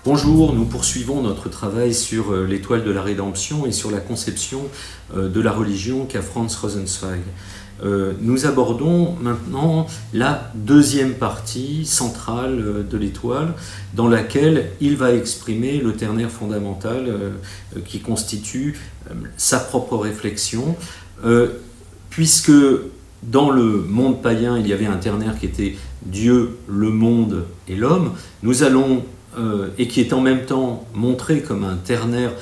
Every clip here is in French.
Bonjour, nous poursuivons notre travail sur l'étoile de la rédemption et sur la conception de la religion qu'a Franz Rosenzweig. Nous abordons maintenant la deuxième partie centrale de l'étoile dans laquelle il va exprimer le ternaire fondamental qui constitue sa propre réflexion, puisque dans le monde païen il y avait un ternaire qui était Dieu, le monde et l'homme. Nous allons et qui est en même temps montré comme un ternaire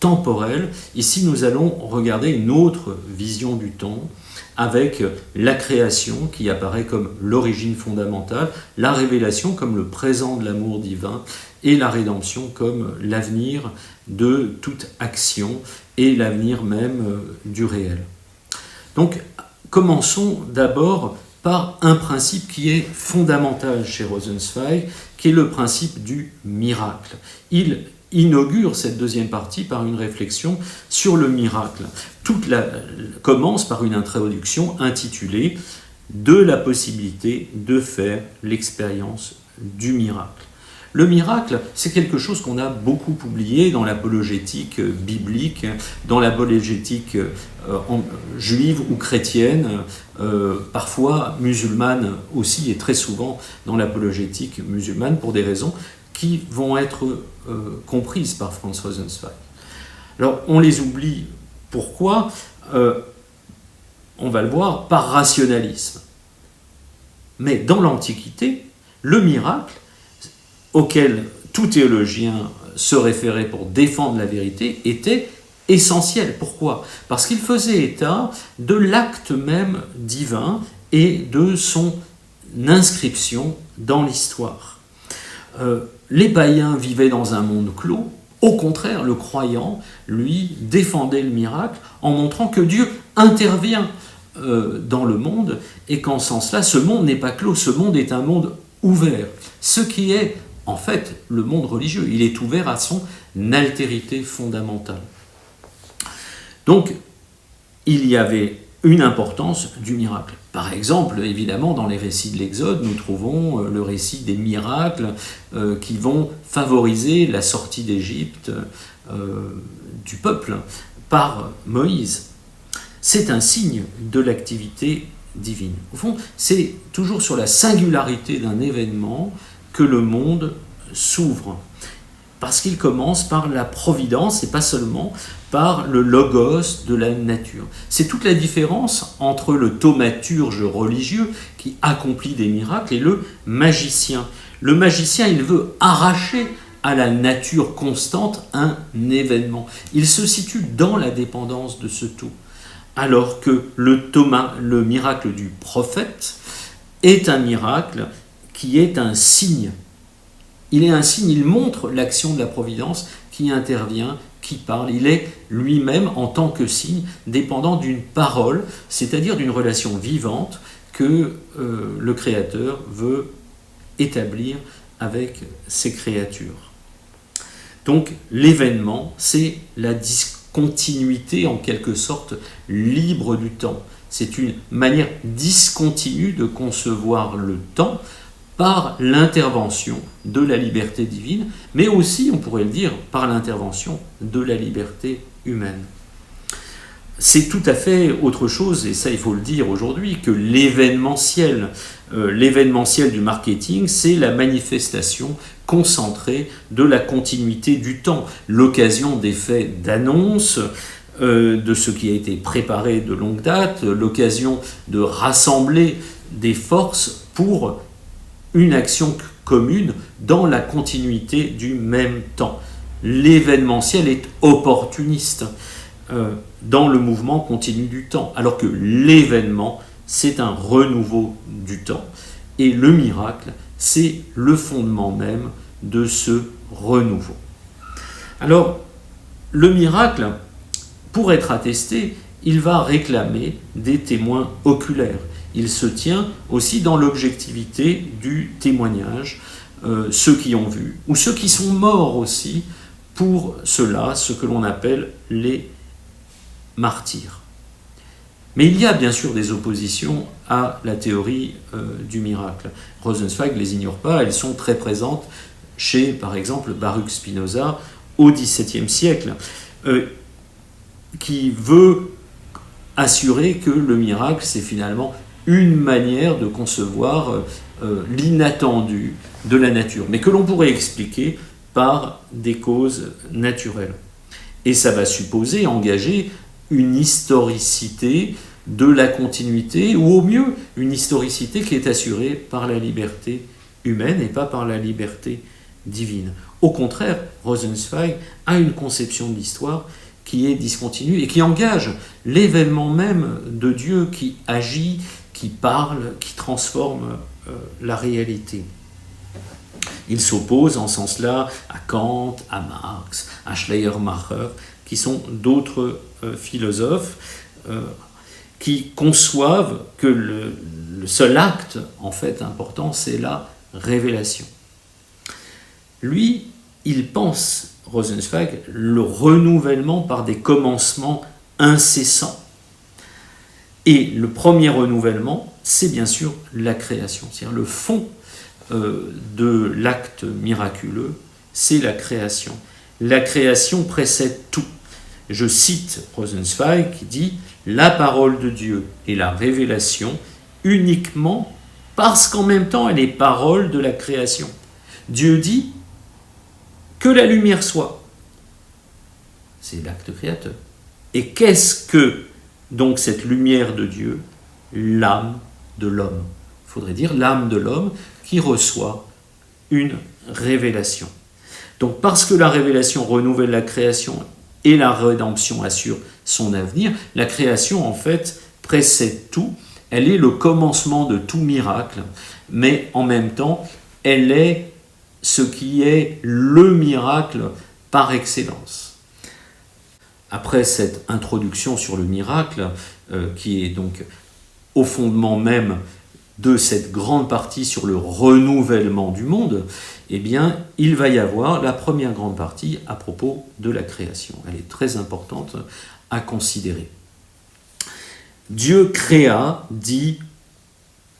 temporel. Ici, nous allons regarder une autre vision du temps avec la création qui apparaît comme l'origine fondamentale, la révélation comme le présent de l'amour divin et la rédemption comme l'avenir de toute action et l'avenir même du réel. Donc, commençons d'abord par un principe qui est fondamental chez Rosenzweig, qui est le principe du miracle. Il inaugure cette deuxième partie par une réflexion sur le miracle. Commence par une introduction intitulée « De la possibilité de faire l'expérience du miracle ». Le miracle, c'est quelque chose qu'on a beaucoup oublié dans l'apologétique biblique, dans l'apologétique juive ou chrétienne, parfois musulmane aussi, et très souvent dans l'apologétique musulmane, pour des raisons qui vont être comprises par Franz Rosenzweig. Alors, on les oublie. Pourquoi ? On va le voir par rationalisme. Mais dans l'Antiquité, le miracle, auquel tout théologien se référait pour défendre la vérité, était essentiel. Pourquoi ? Parce qu'il faisait état de l'acte même divin et de son inscription dans l'histoire. Les païens vivaient dans un monde clos. Au contraire, le croyant, lui, défendait le miracle en montrant que Dieu intervient dans le monde et qu'en ce sens-là, ce monde n'est pas clos, ce monde est un monde ouvert. Ce qui est en fait le monde religieux, il est ouvert à son altérité fondamentale. Donc, il y avait une importance du miracle. Par exemple, évidemment, dans les récits de l'Exode, nous trouvons le récit des miracles qui vont favoriser la sortie d'Égypte du peuple par Moïse. C'est un signe de l'activité divine. Au fond, c'est toujours sur la singularité d'un événement que le monde s'ouvre. Parce qu'il commence par la providence et pas seulement par le logos de la nature. C'est toute la différence entre le thaumaturge religieux qui accomplit des miracles et le magicien. Le magicien, il veut arracher à la nature constante un événement. Il se situe dans la dépendance de ce tout. Alors que le miracle du prophète est un miracle qui est un signe. Il est un signe, il montre l'action de la providence qui intervient, qui parle. Il est lui-même, en tant que signe, dépendant d'une parole, c'est-à-dire d'une relation vivante que le Créateur veut établir avec ses créatures. Donc l'événement, c'est la discontinuité en quelque sorte libre du temps. C'est une manière discontinue de concevoir le temps par l'intervention de la liberté divine, mais aussi, on pourrait le dire, par l'intervention de la liberté humaine. C'est tout à fait autre chose, et ça il faut le dire aujourd'hui, que l'événementiel. L'événementiel du marketing, c'est la manifestation concentrée de la continuité du temps, l'occasion d'effets d'annonce, de ce qui a été préparé de longue date, l'occasion de rassembler des forces pour une action commune dans la continuité du même temps. L'événementiel est opportuniste dans le mouvement continu du temps, alors que l'événement, c'est un renouveau du temps. Et le miracle, c'est le fondement même de ce renouveau. Alors, le miracle, pour être attesté, il va réclamer des témoins oculaires. Il se tient aussi dans l'objectivité du témoignage, ceux qui ont vu, ou ceux qui sont morts aussi, pour cela, ce que l'on appelle les martyrs. Mais il y a bien sûr des oppositions à la théorie du miracle. Rosenzweig ne les ignore pas, elles sont très présentes chez, par exemple, Baruch Spinoza au XVIIe siècle, qui veut assurer que le miracle, c'est finalement une manière de concevoir l'inattendu de la nature, mais que l'on pourrait expliquer par des causes naturelles. Et ça va supposer engager une historicité de la continuité, ou au mieux, une historicité qui est assurée par la liberté humaine et pas par la liberté divine. Au contraire, Rosenzweig a une conception de l'histoire qui est discontinue et qui engage l'événement même de Dieu qui agit, qui parle, qui transforme la réalité. Il s'oppose en ce sens-là à Kant, à Marx, à Schleiermacher, qui sont d'autres philosophes qui conçoivent que le seul acte, en fait, important, c'est la révélation. Lui, il pense, Rosenzweig, le renouvellement par des commencements incessants. Et le premier renouvellement, c'est bien sûr la création. C'est-à-dire le fond de l'acte miraculeux, c'est la création. La création précède tout. Je cite Rosenzweig qui dit « La parole de Dieu est la révélation uniquement parce qu'en même temps elle est parole de la création. Dieu dit que la lumière soit. » C'est l'acte créateur. Et qu'est-ce que donc cette lumière de Dieu? L'âme de l'homme. Il faudrait dire l'âme de l'homme qui reçoit une révélation. Donc parce que la révélation renouvelle la création et la rédemption assure son avenir, la création en fait précède tout, elle est le commencement de tout miracle, mais en même temps elle est ce qui est le miracle par excellence. Après cette introduction sur le miracle, qui est donc au fondement même de cette grande partie sur le renouvellement du monde, eh bien, il va y avoir la première grande partie à propos de la création. Elle est très importante à considérer. Dieu créa, dit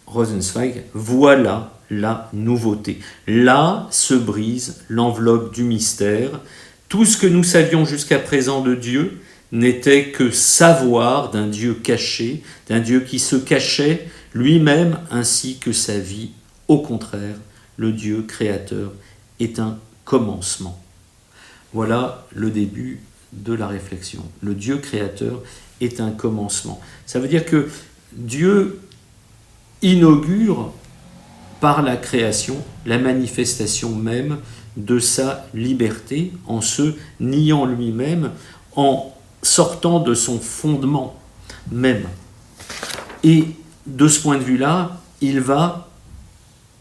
Rosenzweig, voilà la nouveauté. Là se brise l'enveloppe du mystère. Tout ce que nous savions jusqu'à présent de Dieu n'était que savoir d'un Dieu caché, d'un Dieu qui se cachait lui-même ainsi que sa vie. Au contraire, le Dieu créateur est un commencement. Voilà le début de la réflexion. Le Dieu créateur est un commencement. Ça veut dire que Dieu inaugure par la création la manifestation même de sa liberté en se niant lui-même, en sortant de son fondement même. Et de ce point de vue-là, il va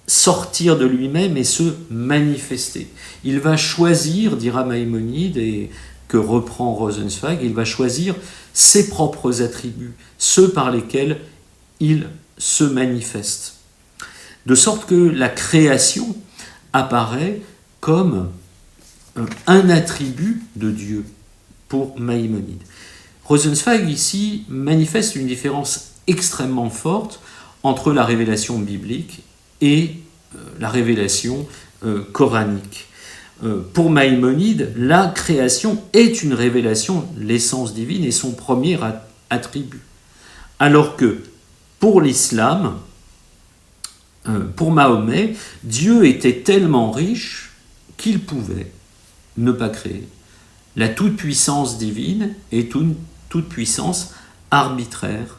sortir de lui-même et se manifester. Il va choisir, dira Maïmonide, et que reprend Rosenzweig, il va choisir ses propres attributs, ceux par lesquels il se manifeste. De sorte que la création apparaît comme un attribut de Dieu pour Maïmonide. Rosenzweig ici manifeste une différence extrêmement forte entre la révélation biblique et la révélation coranique. Pour Maïmonide, la création est une révélation de l'essence divine et son premier attribut. Alors que pour l'islam, pour Mahomet, Dieu était tellement riche qu'il pouvait ne pas créer. La toute-puissance divine est une toute-puissance arbitraire.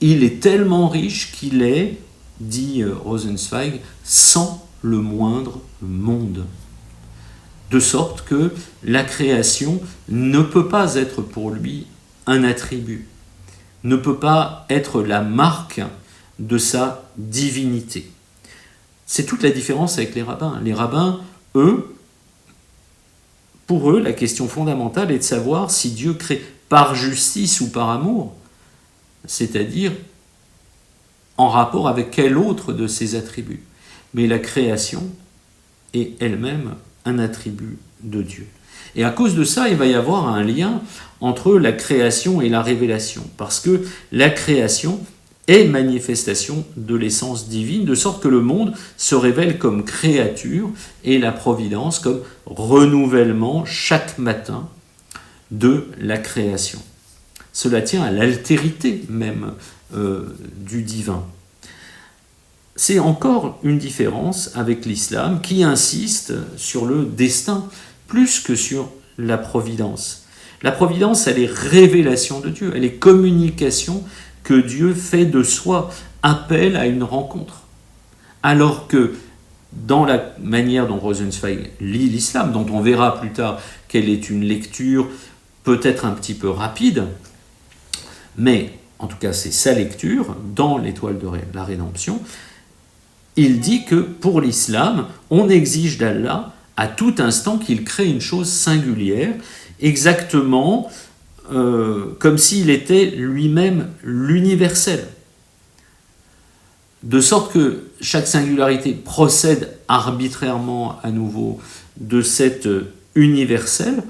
Il est tellement riche qu'il est, dit Rosenzweig, sans le moindre monde. De sorte que la création ne peut pas être pour lui un attribut, ne peut pas être la marque de sa divinité. C'est toute la différence avec les rabbins. Les rabbins, eux, pour eux, la question fondamentale est de savoir si Dieu crée par justice ou par amour, c'est-à-dire en rapport avec quel autre de ses attributs. Mais la création est elle-même un attribut de Dieu. Et à cause de ça, il va y avoir un lien entre la création et la révélation, parce que la création est manifestation de l'essence divine, de sorte que le monde se révèle comme créature et la providence comme renouvellement chaque matin de la création. Cela tient à l'altérité même du divin. C'est encore une différence avec l'islam qui insiste sur le destin plus que sur la providence. La providence, elle est révélation de Dieu, elle est communication que Dieu fait de soi, appel à une rencontre. Alors que dans la manière dont Rosenzweig lit l'islam, dont on verra plus tard qu'elle est une lecture peut-être un petit peu rapide, mais en tout cas c'est sa lecture dans l'Étoile de la Rédemption, il dit que pour l'islam, on exige d'Allah à tout instant qu'il crée une chose singulière, exactement comme s'il était lui-même l'universel. De sorte que chaque singularité procède arbitrairement à nouveau de cet universel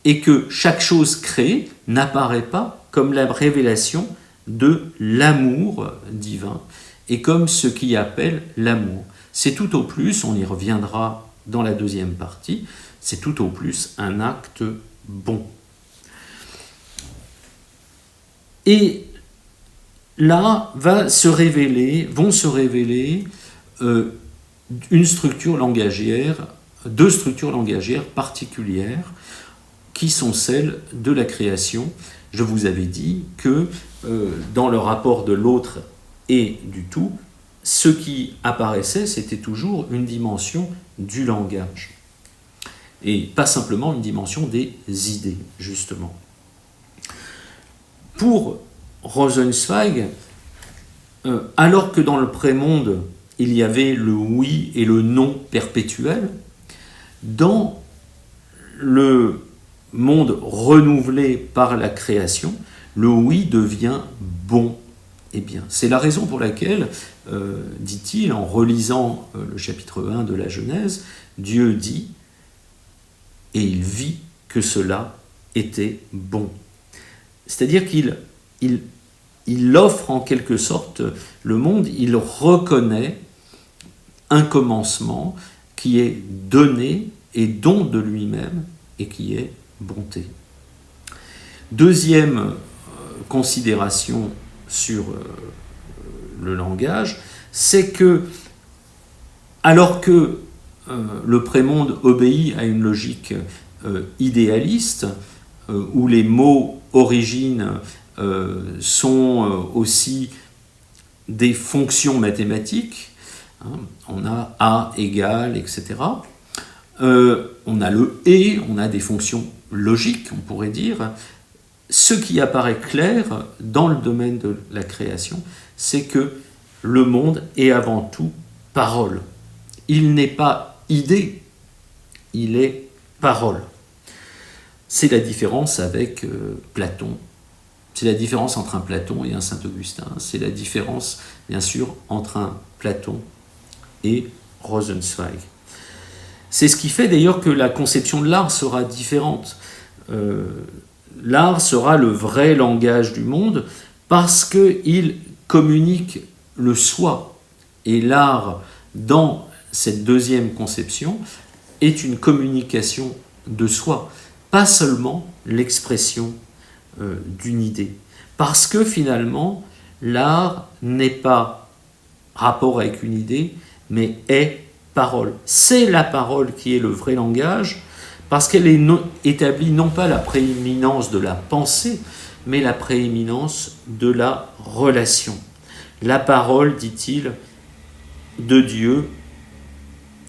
et que chaque chose créée n'apparaît pas comme la révélation de l'amour divin et comme ce qui appelle l'amour. C'est tout au plus, on y reviendra dans la deuxième partie, c'est tout au plus un acte bon. Et là vont se révéler une structure langagière, deux structures langagières particulières qui sont celles de la création. Je vous avais dit que dans le rapport de l'autre et du tout, ce qui apparaissait, c'était toujours une dimension du langage. Et pas simplement une dimension des idées, justement. Pour Rosenzweig, alors que dans le prémonde, il y avait le oui et le non perpétuel, dans le monde renouvelé par la création, le oui devient bon et bien. C'est la raison pour laquelle, dit-il, en relisant le chapitre 1 de la Genèse, Dieu dit « et il vit que cela était bon ». C'est-à-dire qu'il offre en quelque sorte le monde, il reconnaît un commencement qui est donné et don de lui-même et qui est bonté. Deuxième considération sur le langage, c'est que alors que le prémonde obéit à une logique idéaliste, où les mots origines sont aussi des fonctions mathématiques, hein, on a A égale, etc. On a le et, on a des fonctions logiques, on pourrait dire. Ce qui apparaît clair dans le domaine de la création, c'est que le monde est avant tout parole. Il n'est pas idée, il est parole. C'est la différence avec Platon. C'est la différence entre un Platon et un Saint-Augustin. C'est la différence, bien sûr, entre un Platon et Rosenzweig. C'est ce qui fait d'ailleurs que la conception de l'art sera différente. L'art sera le vrai langage du monde parce qu'il communique le soi. Et l'art, dans cette deuxième conception, est une communication de soi, pas seulement l'expression d'une idée. Parce que finalement, l'art n'est pas rapport avec une idée, mais est parole. C'est la parole qui est le vrai langage, parce qu'elle établit non pas la prééminence de la pensée, mais la prééminence de la relation. La parole, dit-il, de Dieu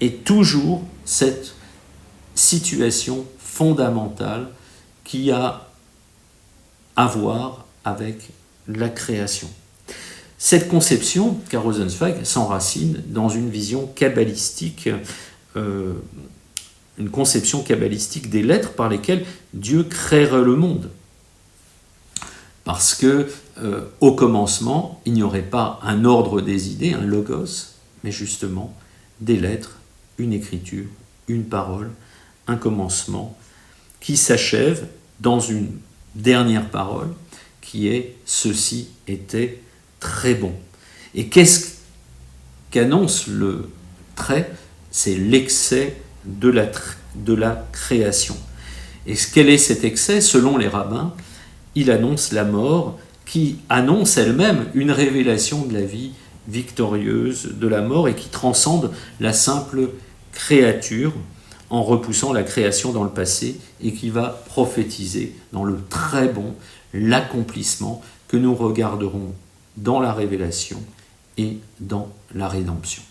est toujours cette situation fondamentale qui a à voir avec la création. Cette conception, car Rosenzweig s'enracine dans une vision kabbalistique, une conception kabbalistique des lettres par lesquelles Dieu créera le monde. Parce que au commencement, il n'y aurait pas un ordre des idées, un logos, mais justement des lettres, une écriture, une parole, un commencement qui s'achève dans une dernière parole qui est « ceci était très bon. Et qu'est-ce qu'annonce le trait? C'est l'excès de la création. Et quel est cet excès? Selon les rabbins, il annonce la mort, qui annonce elle-même une révélation de la vie victorieuse de la mort et qui transcende la simple créature en repoussant la création dans le passé et qui va prophétiser dans le très bon l'accomplissement que nous regarderons dans la révélation et dans la rédemption.